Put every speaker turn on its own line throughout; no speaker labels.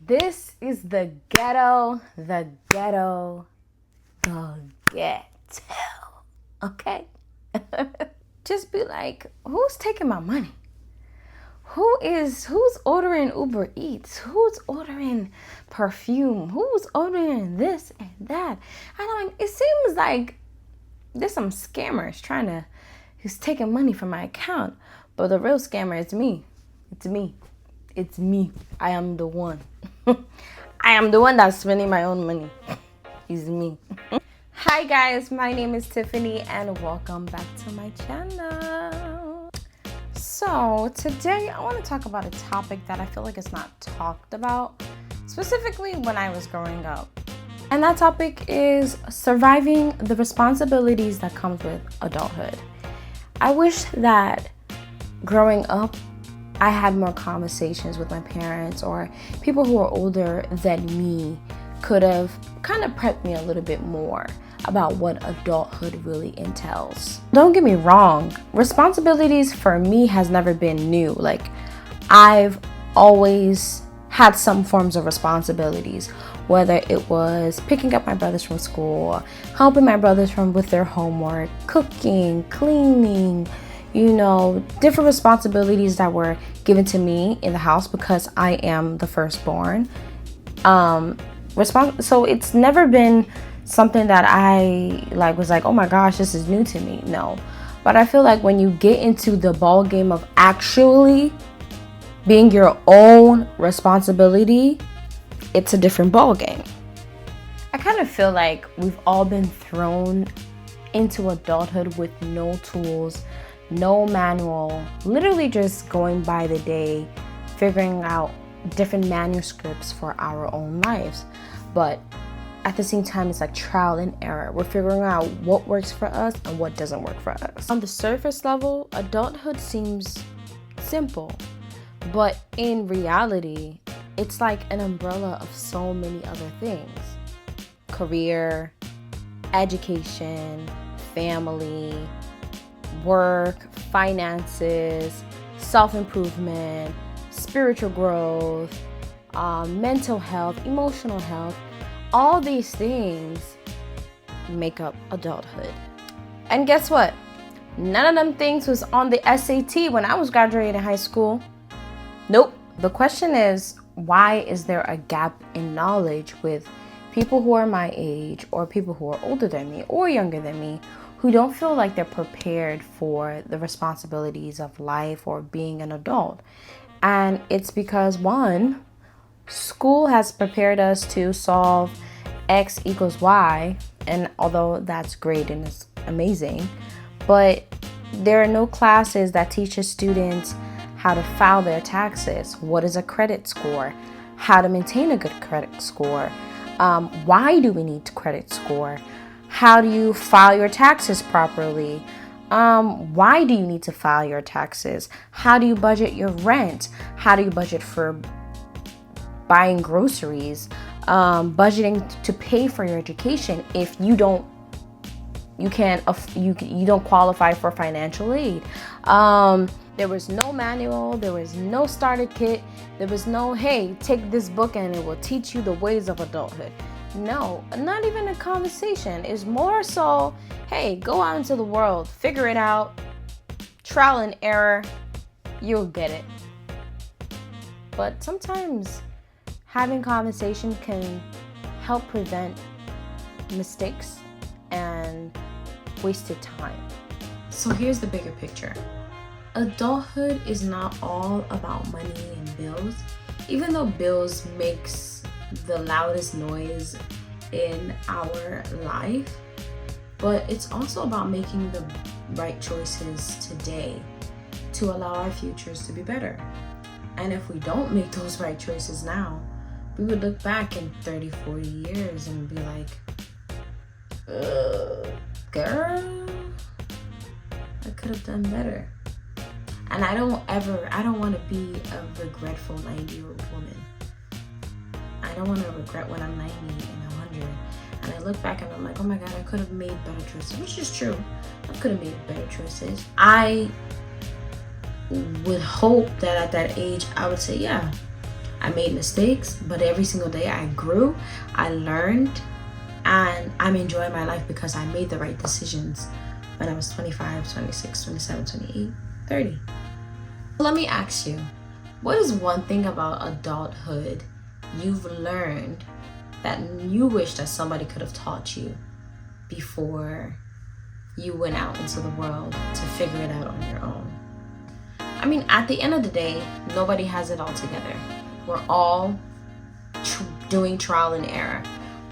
This is the ghetto, the ghetto, the ghetto. Okay? Just be like, who's taking my money? Who's ordering Uber Eats? Who's ordering perfume? Who's ordering this and that? And it seems like there's some scammers who's taking money from my account. But the real scammer is me. It's me. It's me. I am the one. I am the one that's spending my own money. It's me. Hi guys, my name is Tiffany and welcome back to my channel. So today I want to talk about a topic that I feel like is not talked about, specifically when I was growing up. And that topic is surviving the responsibilities that comes with adulthood. I wish that growing up I had more conversations with my parents or people who are older than me could have kind of prepped me a little bit more about what adulthood really entails. Don't get me wrong, responsibilities for me has never been new. Like, I've always had some forms of responsibilities, whether it was picking up my brothers from school, helping my brothers with their homework, cooking, cleaning, different responsibilities that were given to me in the house because I am the firstborn. So it's never been something that I was like, oh my gosh, this is new to me. No. But I feel like when you get into the ball game of actually being your own responsibility, it's a different ball game. I kind of feel like we've all been thrown into adulthood with no tools, no manual, literally just going by the day, figuring out different manuscripts for our own lives. But at the same time, it's like trial and error. We're figuring out what works for us and what doesn't work for us. On the surface level, adulthood seems simple, but in reality, it's like an umbrella of so many other things. Career, education, family, work, finances, self-improvement, spiritual growth, mental health, emotional health. All these things make up adulthood. And guess what? None of them things was on the SAT when I was graduating high school. Nope. The question is, why is there a gap in knowledge with people who are my age or people who are older than me or younger than me who don't feel like they're prepared for the responsibilities of life or being an adult? And it's because, one, school has prepared us to solve X equals Y, and although that's great and it's amazing, but there are no classes that teaches students how to file their taxes, what is a credit score, how to maintain a good credit score, why do we need credit score, how do you file your taxes properly, why do you need to file your taxes, how do you budget your rent, how do you budget for buying groceries, budgeting to pay for your education if you don't qualify for financial aid. There was no manual, there was no starter kit, there was no, hey, take this book and it will teach you the ways of adulthood. No, not even a conversation. It's more so, hey, go out into the world, figure it out, trial and error, you'll get it. But sometimes having conversation can help prevent mistakes and wasted time. So here's the bigger picture. Adulthood is not all about money and bills, even though bills makes the loudest noise in our life, but it's also about making the right choices today to allow our futures to be better. And if we don't make those right choices now, we would look back in 30, 40 years and be like, girl, I could have done better. And I don't want to be a regretful 90-year-old woman. I don't want to regret when I'm 90 and 100. And I look back and I'm like, oh my God, I could have made better choices, which is true. I could have made better choices. I would hope that at that age, I would say, yeah, I made mistakes, but every single day I grew, I learned, and I'm enjoying my life because I made the right decisions when I was 25, 26, 27, 28, 30. Let me ask you, what is one thing about adulthood you've learned that you wish that somebody could have taught you before you went out into the world to figure it out on your own? I mean, at the end of the day, nobody has it all together. We're all doing trial and error.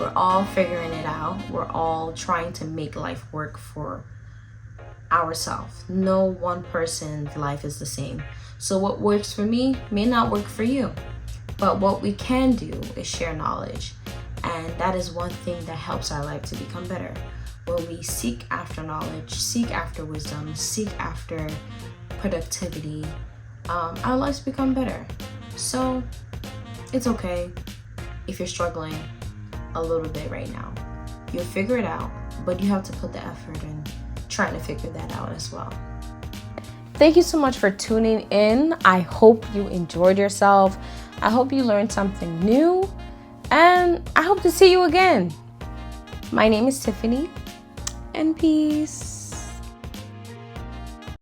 We're all figuring it out. We're all trying to make life work for ourselves. No one person's life is the same. So what works for me may not work for you. But what we can do is share knowledge. And that is one thing that helps our life to become better. When we seek after knowledge, seek after wisdom, seek after productivity, our lives become better. So it's okay if you're struggling a little bit right now. You'll figure it out, but you have to put the effort in trying to figure that out as well. Thank you so much for tuning in. I hope you enjoyed yourself. I hope you learned something new, and I hope to see you again. My name is Tiffany, and peace.